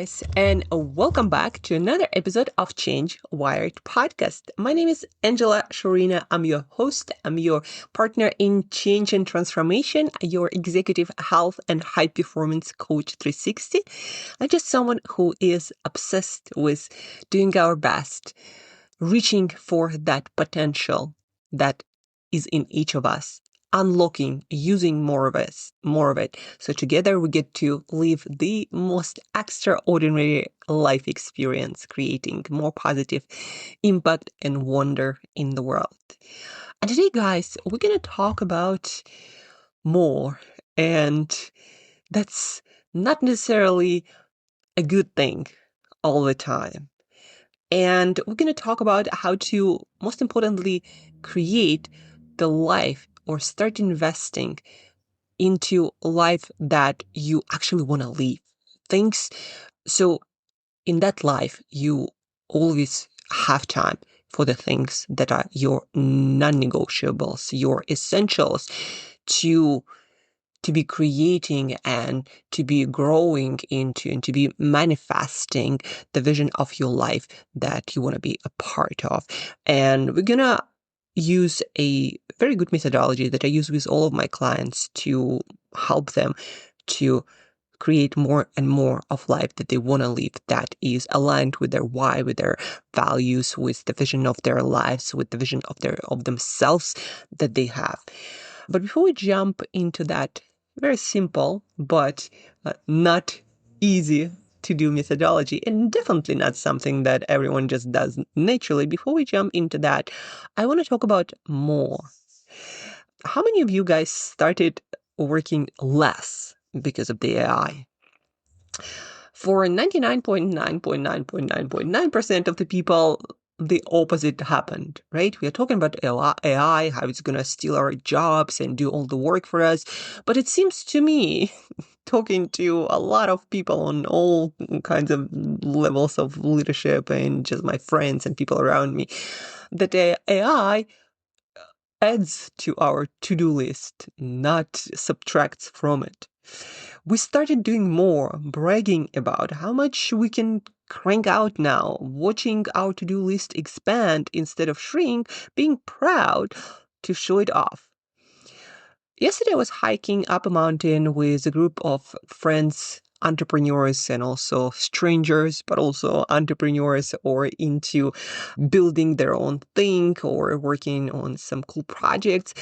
guys, and welcome back to another episode of Change Wired podcast. My name is Angela Shurina. I'm your host. I'm your partner in change and transformation, your executive health and high performance coach 360. I'm just someone who is obsessed with doing our best, reaching for that potential that is in each of us, unlocking, using more of it. So together we get to live the most extraordinary life experience, creating more positive impact and wonder in the world. And today, guys, we're going to talk about more. And that's not necessarily a good thing all the time. And we're going to talk about how to, most importantly, create the life or start investing into a life that you actually want to live. Things. So in that life, you always have time for the things that are your non-negotiables, your essentials to be creating and to be growing into and to be manifesting the vision of your life that you want to be a part of. And we're going to use a very good methodology that I use with all of my clients to help them to create more and more of life that they want to live, that is aligned with their why, with their values, with the vision of their lives, with the vision of themselves that they have. But before we jump into that very simple but not easy to do methodology, and definitely not something that everyone just does naturally, before we jump into that, I want to talk about more. How many of you guys started working less because of the AI? For 99.9.9.9.9% of the people, the opposite happened, right? We are talking about AI, how it's going to steal our jobs and do all the work for us. But it seems to me, talking to a lot of people on all kinds of levels of leadership and just my friends and people around me, that AI adds to our to-do list, not subtracts from it. We started doing more, bragging about how much we can crank out now, watching our to-do list expand instead of shrink, being proud to show it off. Yesterday I was hiking up a mountain with a group of friends, entrepreneurs, and also strangers, but also entrepreneurs or into building their own thing or working on some cool projects.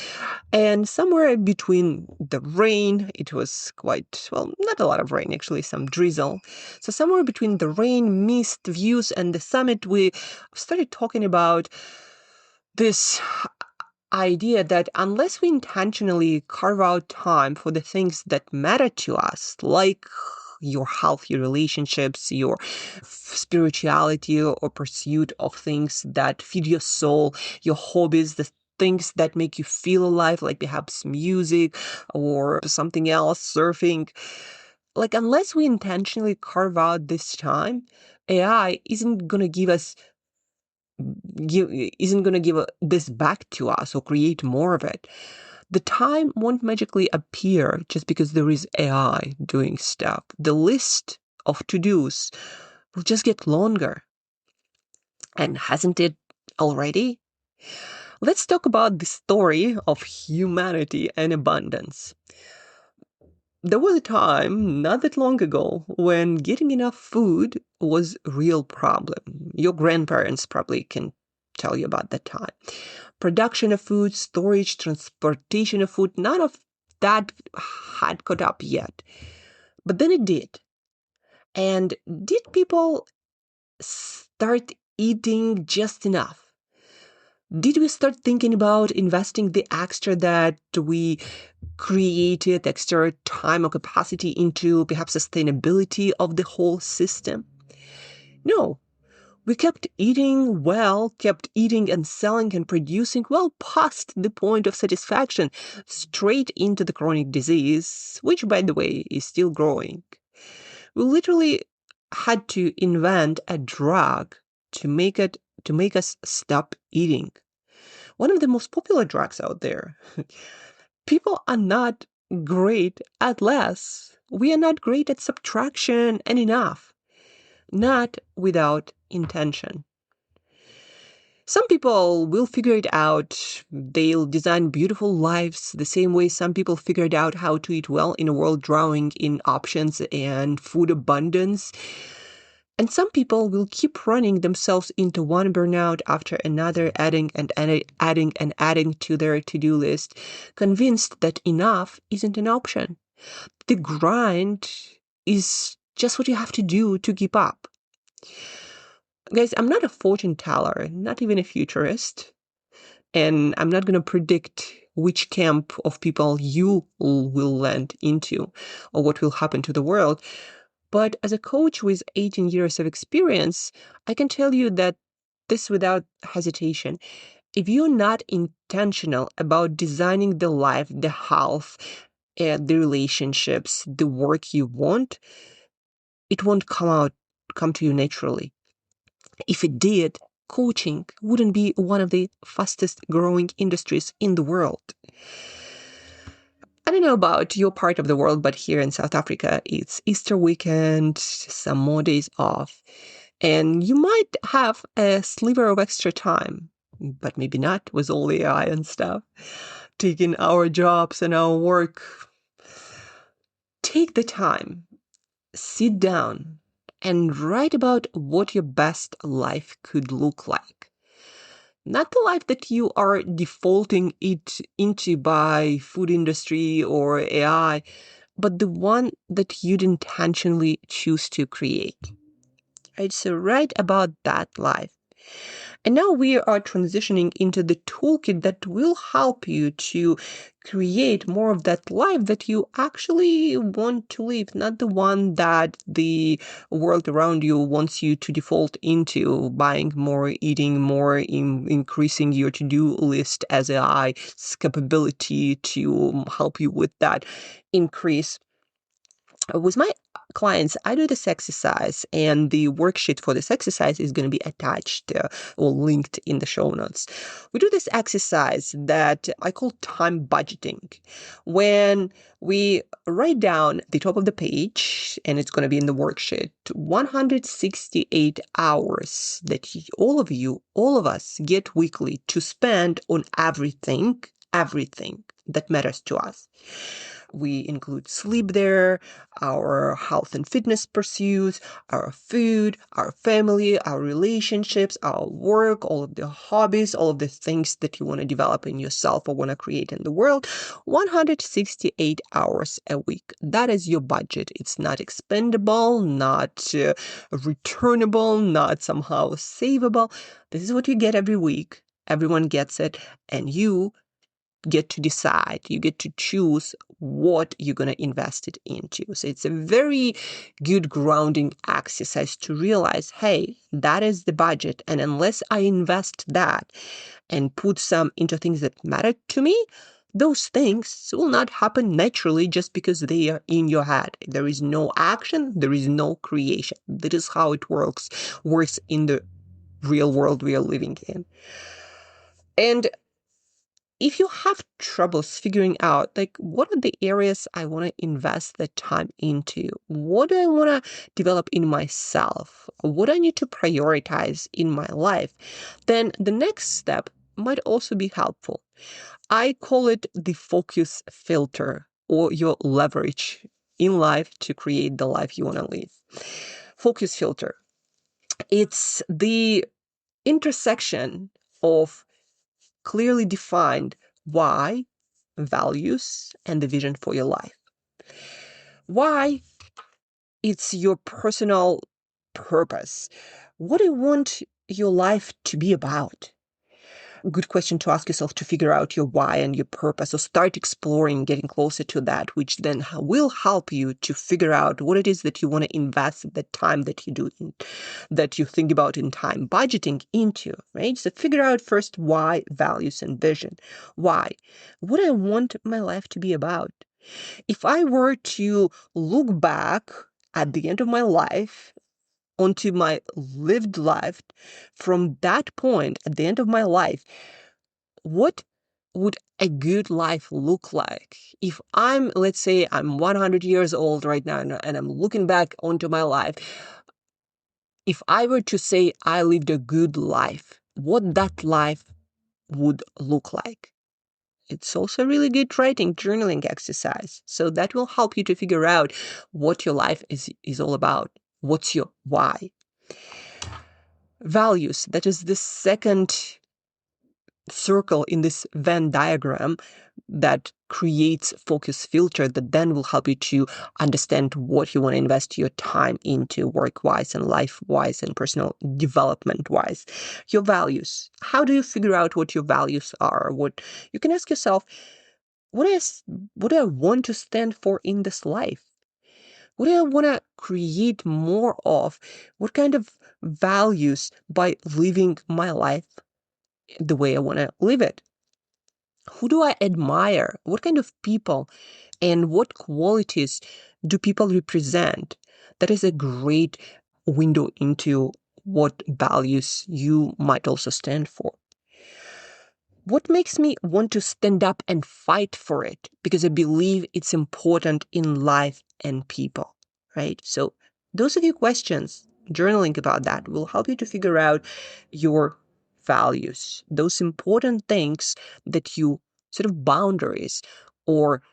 And somewhere between the rain, it was quite, well, not a lot of rain, actually, some drizzle. So somewhere between the rain, mist, views, and the summit, we started talking about this idea that unless we intentionally carve out time for the things that matter to us, like your health, your relationships, your spirituality or pursuit of things that feed your soul, your hobbies, the things that make you feel alive, like perhaps music or something else, surfing. Like, unless we intentionally carve out this time, AI isn't going to give this back to us or create more of it. The time won't magically appear just because there is AI doing stuff. The list of to-dos will just get longer. And hasn't it already? Let's talk about the story of humanity and abundance. There was a time, not that long ago, when getting enough food was a real problem. Your grandparents probably can tell you about that time. Production of food, storage, transportation of food, none of that had caught up yet. But then it did. And did people start eating just enough? Did we start thinking about investing the extra that we created, extra time or capacity into perhaps sustainability of the whole system? No. We kept eating well, kept eating and selling and producing well past the point of satisfaction, straight into the chronic disease, which, by the way, is still growing. We literally had to invent a drug to make us stop eating. One of the most popular drugs out there. People are not great at less. We are not great at subtraction and enough. not without intention. Some people will figure it out. They'll design beautiful lives the same way some people figured out how to eat well in a world drowning in options and food abundance. And some people will keep running themselves into one burnout after another, adding to their to-do list, convinced that enough isn't an option. The grind is just what you have to do to keep up. Guys, I'm not a fortune teller, not even a futurist, and I'm not going to predict which camp of people you will land into or what will happen to the world. But as a coach with 18 years of experience, I can tell you that this without hesitation. If you're not intentional about designing the life, the health, the relationships, the work you want, it won't come to you naturally. If it did, coaching wouldn't be one of the fastest growing industries in the world. I don't know about your part of the world, but here in South Africa, it's Easter weekend, some more days off, and you might have a sliver of extra time, but maybe not with all the AI and stuff, taking our jobs and our work. Take the time, sit down, and write about what your best life could look like. Not the life that you are defaulting it into by food industry or AI, but the one that you'd intentionally choose to create. Right? So write about that life. And now we are transitioning into the toolkit that will help you to create more of that life that you actually want to live, not the one that the world around you wants you to default into, buying more, eating more, increasing your to-do list as AI's capability to help you with that increase. With my clients, I do this exercise, and the worksheet for this exercise is going to be attached or linked in the show notes. We do this exercise that I call time budgeting, when we write down the top of the page, and it's going to be in the worksheet, 168 hours that all of us get weekly to spend on everything that matters to us. We include sleep there, our health and fitness pursuits, our food, our family, our relationships, our work, all of the hobbies, all of the things that you want to develop in yourself or want to create in the world. 168 hours a week. That is your budget. It's not expendable, not returnable, not somehow savable. This is what you get every week. Everyone gets it, and you get to decide. You get to choose what you're going to invest it into. So it's a very good grounding exercise to realize, hey, that is the budget. And unless I invest that and put some into things that matter to me, those things will not happen naturally just because they are in your head. There is no action. There is no creation. That is how it works in the real world we are living in. And if you have troubles figuring out, like, what are the areas I want to invest the time into? What do I want to develop in myself? What do I need to prioritize in my life? Then the next step might also be helpful. I call it the focus filter, or your leverage in life to create the life you want to live. Focus filter. It's the intersection of clearly defined why, values, and the vision for your life. Why? It's your personal purpose. What do you want your life to be about? Good question to ask yourself to figure out your why and your purpose. So start exploring, getting closer to that, which then will help you to figure out what it is that you want to invest the time that you think about in time budgeting into, right? So figure out first why, values, and vision. Why? What do I want my life to be about? If I were to look back at the end of my life onto my lived life, from that point at the end of my life, what would a good life look like? If let's say I'm 100 years old right now, and I'm looking back onto my life, if I were to say I lived a good life, what that life would look like. It's also a really good writing journaling exercise. So that will help you to figure out what your life is all about. What's your why? Values. That is the second circle in this Venn diagram that creates focus filter that then will help you to understand what you want to invest your time into work-wise and life-wise and personal development-wise. Your values. How do you figure out what your values are? What you can ask yourself, what do I want to stand for in this life? What do I want to create more of? What kind of values by living my life the way I want to live it? Who do I admire? What kind of people and what qualities do people represent? That is a great window into what values you might also stand for. What makes me want to stand up and fight for it? Because I believe it's important in life and people, right? So those are the questions. Journaling about that will help you to figure out your values, those important things that you sort of boundaries or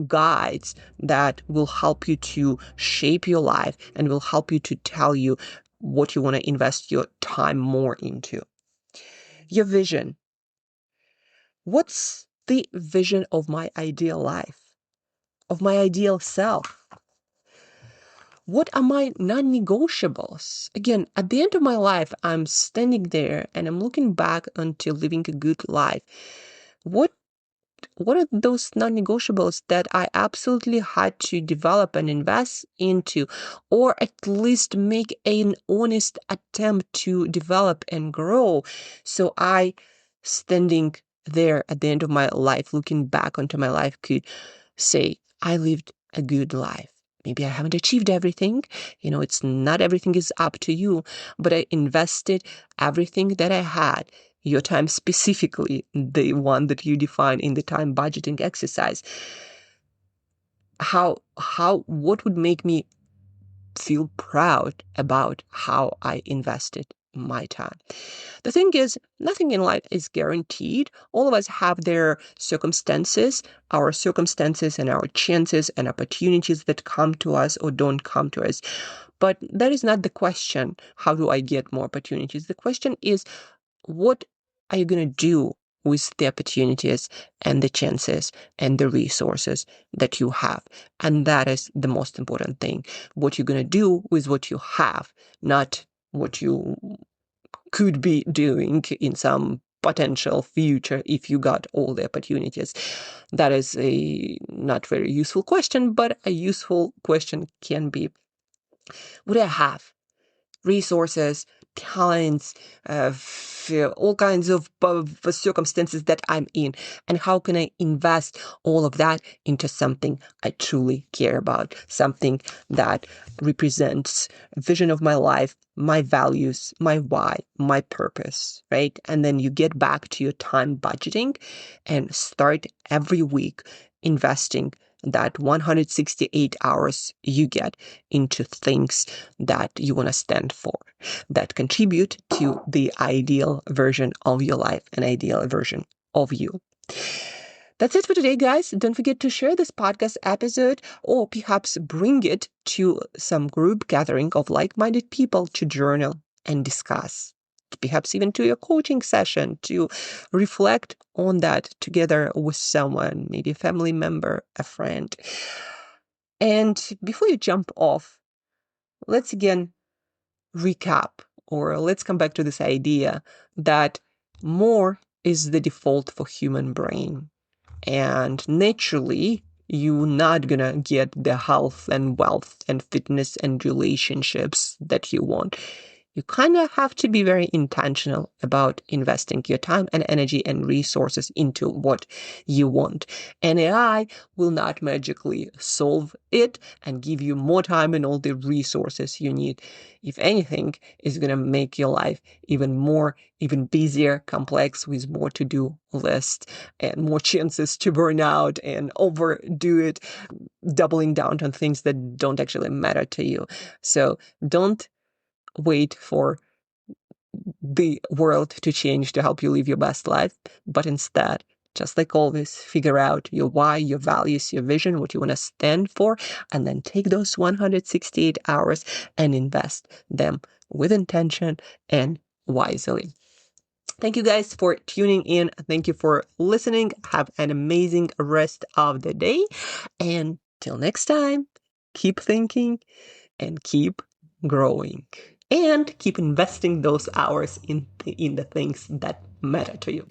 guides that will help you to shape your life and will help you to tell you what you want to invest your time more into. Your vision. What's the vision of my ideal life, of my ideal self? What are my non-negotiables? Again, at the end of my life, I'm standing there and I'm looking back onto living a good life. What are those non-negotiables that I absolutely had to develop and invest into, or at least make an honest attempt to develop and grow? So I, standing there at the end of my life, looking back onto my life, could say, I lived a good life. Maybe I haven't achieved everything. It's not everything is up to you, but I invested everything that I had, your time specifically, the one that you define in the time budgeting exercise. What would make me feel proud about how I invested my time? The thing is, nothing in life is guaranteed. All of us have their circumstances, our circumstances and our chances and opportunities that come to us or don't come to us. But that is not the question, how do I get more opportunities? The question is, what are you going to do with the opportunities and the chances and the resources that you have? And that is the most important thing. What you're going to do with what you have, not what you could be doing in some potential future if you got all the opportunities. That is a not very useful question, but a useful question can be, what do I have? Resources, talents, all kinds of circumstances that I'm in, and how can I invest all of that into something I truly care about, something that represents a vision of my life, my values, my why, my purpose, right? And then you get back to your time budgeting and start every week investing that 168 hours you get into things that you want to stand for, that contribute to the ideal version of your life, an ideal version of you. That's it for today, guys. Don't forget to share this podcast episode or perhaps bring it to some group gathering of like-minded people to journal and discuss. Perhaps even to your coaching session to reflect on that together with someone, maybe a family member, a friend. And before you jump off, let's again recap, or let's come back to this idea that more is the default for human brain. And naturally, you're not gonna get the health and wealth and fitness and relationships that you want. You kind of have to be very intentional about investing your time and energy and resources into what you want. And AI will not magically solve it and give you more time and all the resources you need. If anything, it's going to make your life even busier, complex, with more to-do list and more chances to burn out and overdo it, doubling down on things that don't actually matter to you. So don't wait for the world to change to help you live your best life, but instead, just like always, figure out your why, your values, your vision, what you want to stand for, and then take those 168 hours and invest them with intention and wisely. Thank you guys for tuning in. Thank you for listening. Have an amazing rest of the day. And till next time, keep thinking and keep growing. And keep investing those hours in the things that matter to you.